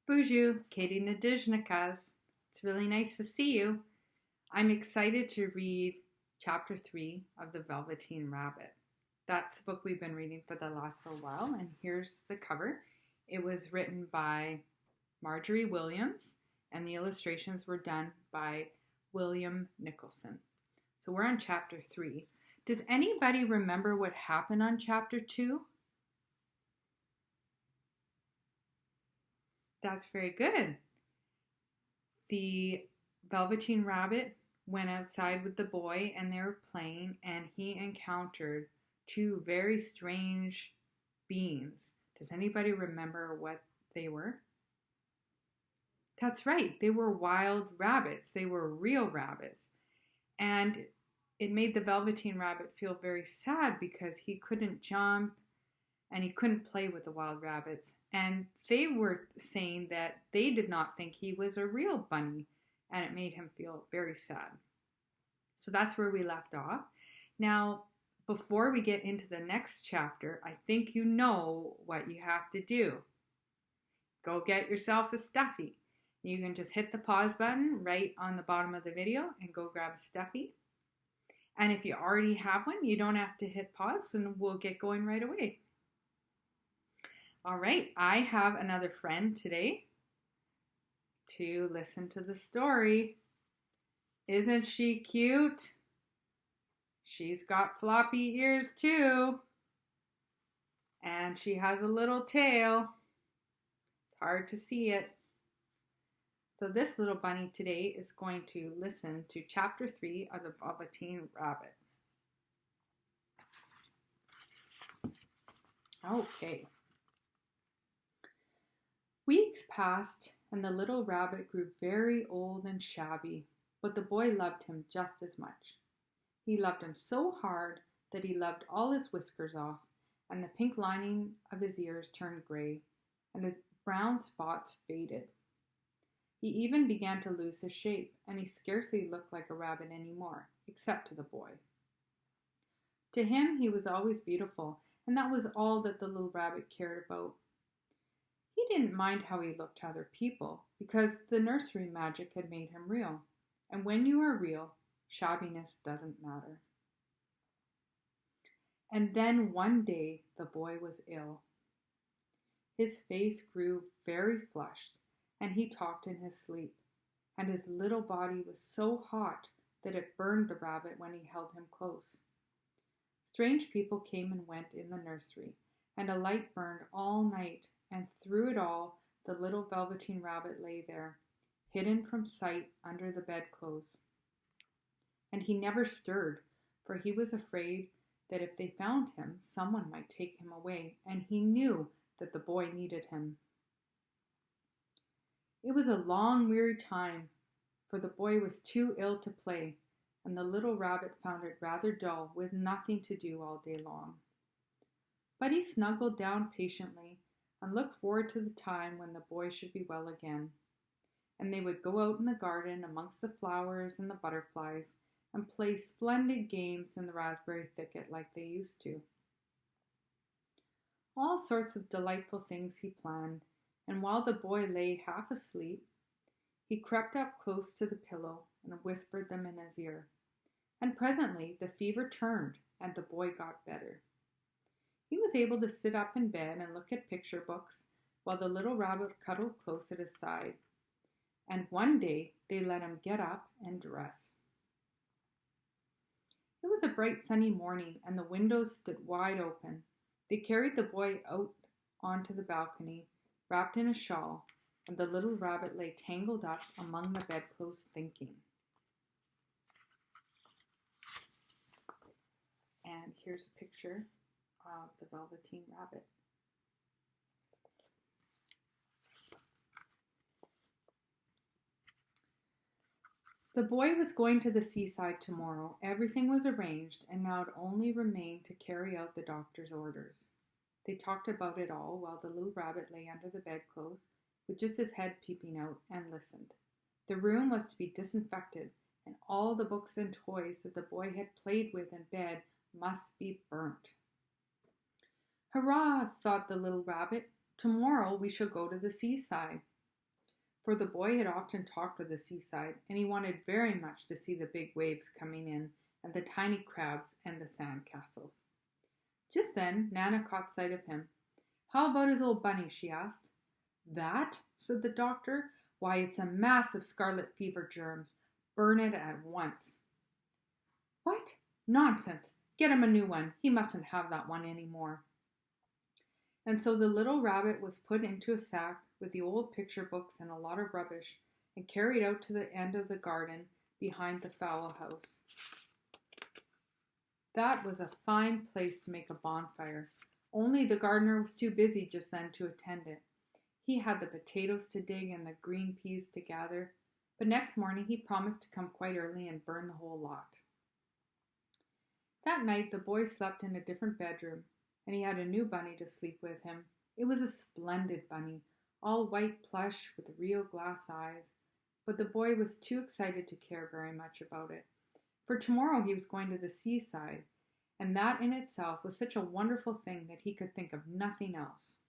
Bonjour, Katie Nadizhnikas. It's really nice to see you. I'm excited to read chapter 3 of The Velveteen Rabbit. That's the book we've been reading for the last little while, and here's the cover. It was written by Marjorie Williams, and the illustrations were done by William Nicholson. So we're on chapter 3. Does anybody remember what happened on chapter 2? That's very good. The Velveteen Rabbit went outside with the boy and they were playing, and he encountered two very strange beings. Does anybody remember what they were? That's right, they were wild rabbits. They were real rabbits. And it made the Velveteen Rabbit feel very sad because he couldn't jump and he couldn't play with the wild rabbits. And they were saying that they did not think he was a real bunny, and it made him feel very sad. So that's where we left off. Now, before we get into the next chapter, I think you know what you have to do. Go get yourself a stuffy. You can just hit the pause button right on the bottom of the video and go grab a stuffy. And if you already have one, you don't have to hit pause, and we'll get going right away. All right, I have another friend today to listen to the story. Isn't she cute? She's got floppy ears too. And she has a little tail. It's hard to see it. So this little bunny today is going to listen to chapter 3 of The Velveteen Rabbit. Okay. Weeks passed, and the little rabbit grew very old and shabby, but the boy loved him just as much. He loved him so hard that he loved all his whiskers off, and the pink lining of his ears turned gray, and the brown spots faded. He even began to lose his shape, and he scarcely looked like a rabbit anymore, except to the boy. To him, he was always beautiful, and that was all that the little rabbit cared about. He didn't mind how he looked to other people, because the nursery magic had made him real. And when you are real, shabbiness doesn't matter. And then one day, the boy was ill. His face grew very flushed, and he talked in his sleep. And his little body was so hot that it burned the rabbit when he held him close. Strange people came and went in the nursery, and a light burned all night, and through it all, the little Velveteen Rabbit lay there, hidden from sight under the bedclothes. And he never stirred, for he was afraid that if they found him, someone might take him away, and he knew that the boy needed him. It was a long, weary time, for the boy was too ill to play, and the little rabbit found it rather dull with nothing to do all day long. But he snuggled down patiently and looked forward to the time when the boy should be well again, and they would go out in the garden amongst the flowers and the butterflies and play splendid games in the raspberry thicket like they used to. All sorts of delightful things he planned, and while the boy lay half asleep, he crept up close to the pillow and whispered them in his ear. And presently the fever turned, and the boy got better. He was able to sit up in bed and look at picture books while the little rabbit cuddled close at his side. And one day they let him get up and dress. It was a bright sunny morning, and the windows stood wide open. They carried the boy out onto the balcony, wrapped in a shawl, and the little rabbit lay tangled up among the bedclothes thinking. And here's a picture of the Velveteen Rabbit. The boy was going to the seaside tomorrow. Everything was arranged, and now it only remained to carry out the doctor's orders. They talked about it all while the little rabbit lay under the bedclothes, with just his head peeping out, and listened. The room was to be disinfected, and all the books and toys that the boy had played with in bed must be burnt. Hurrah, thought the little rabbit. Tomorrow we shall go to the seaside. for the boy had often talked of the seaside, and he wanted very much to see the big waves coming in, and the tiny crabs and the sand castles. Just then, Nana caught sight of him. "How about his old bunny?" she asked. "That?" said the doctor. "Why, it's a mass of scarlet fever germs. Burn it at once." "What? Nonsense! Get him a new one. He mustn't have that one any more." And so the little rabbit was put into a sack with the old picture books and a lot of rubbish and carried out to the end of the garden behind the fowl house. That was a fine place to make a bonfire, only the gardener was too busy just then to attend it. He had the potatoes to dig and the green peas to gather, but next morning he promised to come quite early and burn the whole lot. That night the boy slept in a different bedroom, and he had a new bunny to sleep with him. It was a splendid bunny, all white plush with real glass eyes, but the boy was too excited to care very much about it. For tomorrow he was going to the seaside, and that in itself was such a wonderful thing that he could think of nothing else.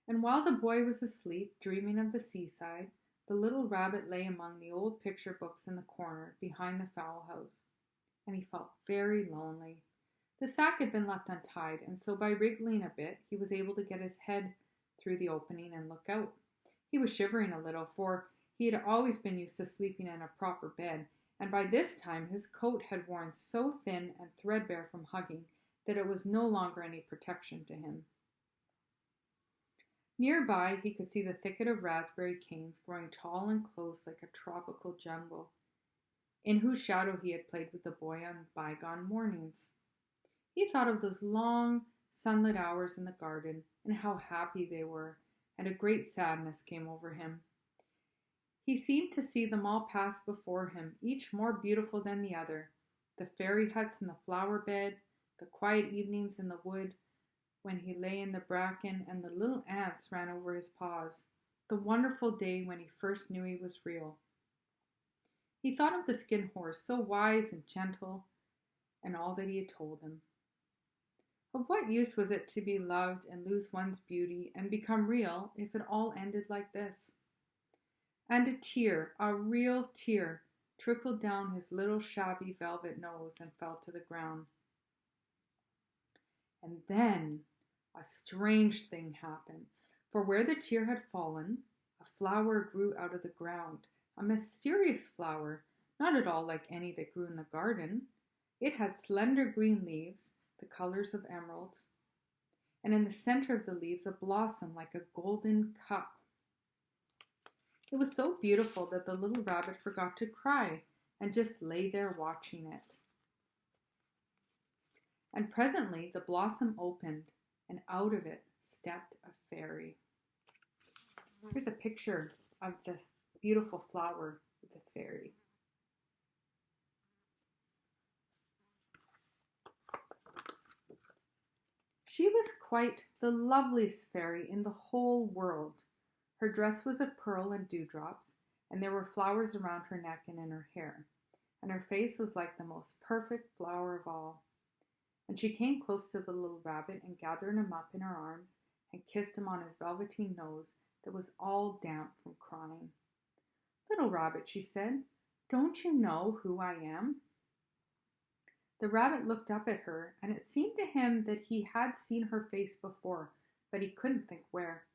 And while the boy was asleep, dreaming of the seaside, the little rabbit lay among the old picture books in the corner behind the fowl house, and he felt very lonely. The sack had been left untied, and so by wriggling a bit, he was able to get his head through the opening and look out. He was shivering a little, for he had always been used to sleeping in a proper bed, and by this time his coat had worn so thin and threadbare from hugging that it was no longer any protection to him. Nearby he could see the thicket of raspberry canes growing tall and close like a tropical jungle, in whose shadow he had played with the boy on bygone mornings. He thought of those long, sunlit hours in the garden and how happy they were, and a great sadness came over him. He seemed to see them all pass before him, each more beautiful than the other. The fairy huts in the flower bed, the quiet evenings in the wood when he lay in the bracken and the little ants ran over his paws, the wonderful day when he first knew he was real. He thought of the skin horse, so wise and gentle, and all that he had told him. Of what use was it to be loved and lose one's beauty and become real if it all ended like this? And a tear, a real tear, trickled down his little shabby velvet nose and fell to the ground. And then a strange thing happened, for where the tear had fallen, a flower grew out of the ground, a mysterious flower, not at all like any that grew in the garden. It had slender green leaves, the colors of emeralds, and in the center of the leaves a blossom like a golden cup. It was so beautiful that the little rabbit forgot to cry and just lay there watching it. And presently the blossom opened, and out of it stepped a fairy. Here's a picture of the beautiful flower with the fairy. She was quite the loveliest fairy in the whole world. Her dress was of pearl and dewdrops, and there were flowers around her neck and in her hair, and her face was like the most perfect flower of all. And she came close to the little rabbit and gathered him up in her arms and kissed him on his velveteen nose that was all damp from crying. "Little rabbit," she said, "don't you know who I am?" The rabbit looked up at her, and it seemed to him that he had seen her face before, but he couldn't think where.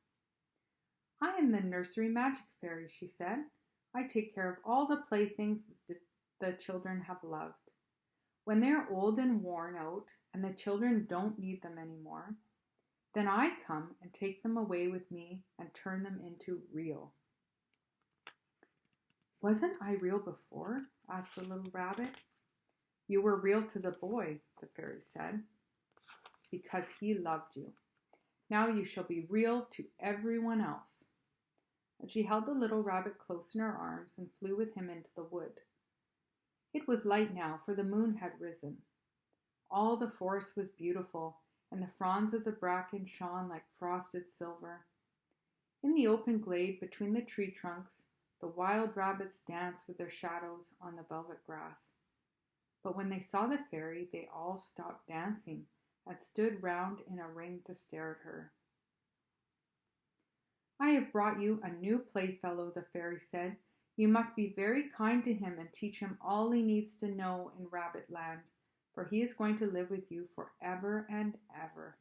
"I am the nursery magic fairy," she said. "I take care of all the playthings that the children have loved. When they are old and worn out, and the children don't need them anymore, then I come and take them away with me and turn them into real." "Wasn't I real before?" asked the little rabbit. "You were real to the boy," the fairy said, "because he loved you. Now you shall be real to everyone else." And she held the little rabbit close in her arms and flew with him into the wood. It was light now, for the moon had risen. All the forest was beautiful, and the fronds of the bracken shone like frosted silver. In the open glade between the tree trunks, the wild rabbits danced with their shadows on the velvet grass. But when they saw the fairy, they all stopped dancing and stood round in a ring to stare at her. I have brought you a new playfellow, the fairy said. You must be very kind to him and teach him all he needs to know in Rabbit Land, for he is going to live with you forever and ever.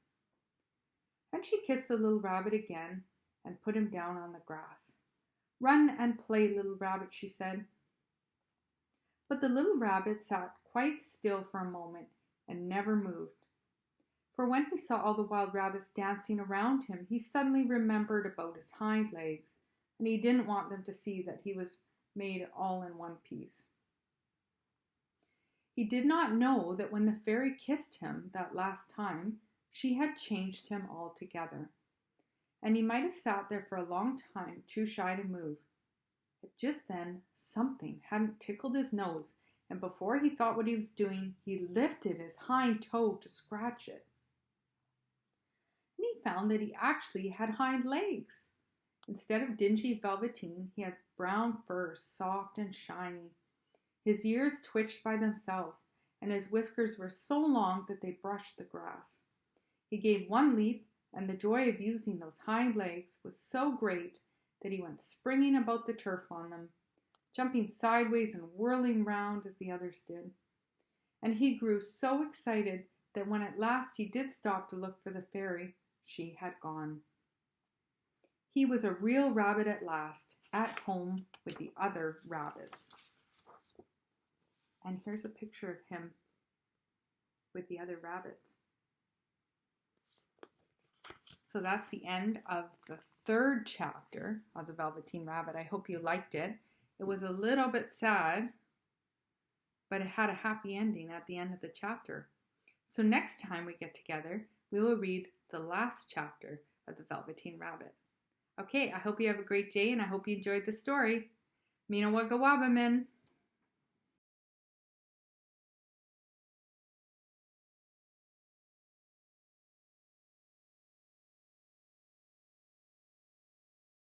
And she kissed the little rabbit again and put him down on the grass. Run and play, little rabbit, she said. But the little rabbit sat quite still for a moment and never moved. For when he saw all the wild rabbits dancing around him, he suddenly remembered about his hind legs, and he didn't want them to see that he was made all in one piece. He did not know that when the fairy kissed him that last time, she had changed him altogether, and he might have sat there for a long time, too shy to move. But just then, something hadn't tickled his nose, and before he thought what he was doing, he lifted his hind toe to scratch it. And he found that he actually had hind legs. Instead of dingy velveteen, he had brown fur, soft and shiny. His ears twitched by themselves, and his whiskers were so long that they brushed the grass. He gave one leap, and the joy of using those hind legs was so great that he went springing about the turf on them, jumping sideways and whirling round as the others did. And he grew so excited that when at last he did stop to look for the fairy, she had gone. He was a real rabbit at last, at home with the other rabbits. And here's a picture of him with the other rabbits. So that's the end of the third chapter of the Velveteen Rabbit. I hope you liked it. It was a little bit sad, but it had a happy ending at the end of the chapter. So next time we get together, we will read the last chapter of the Velveteen Rabbit. Okay, I hope you have a great day and I hope you enjoyed the story. Mina wagga wabba, men.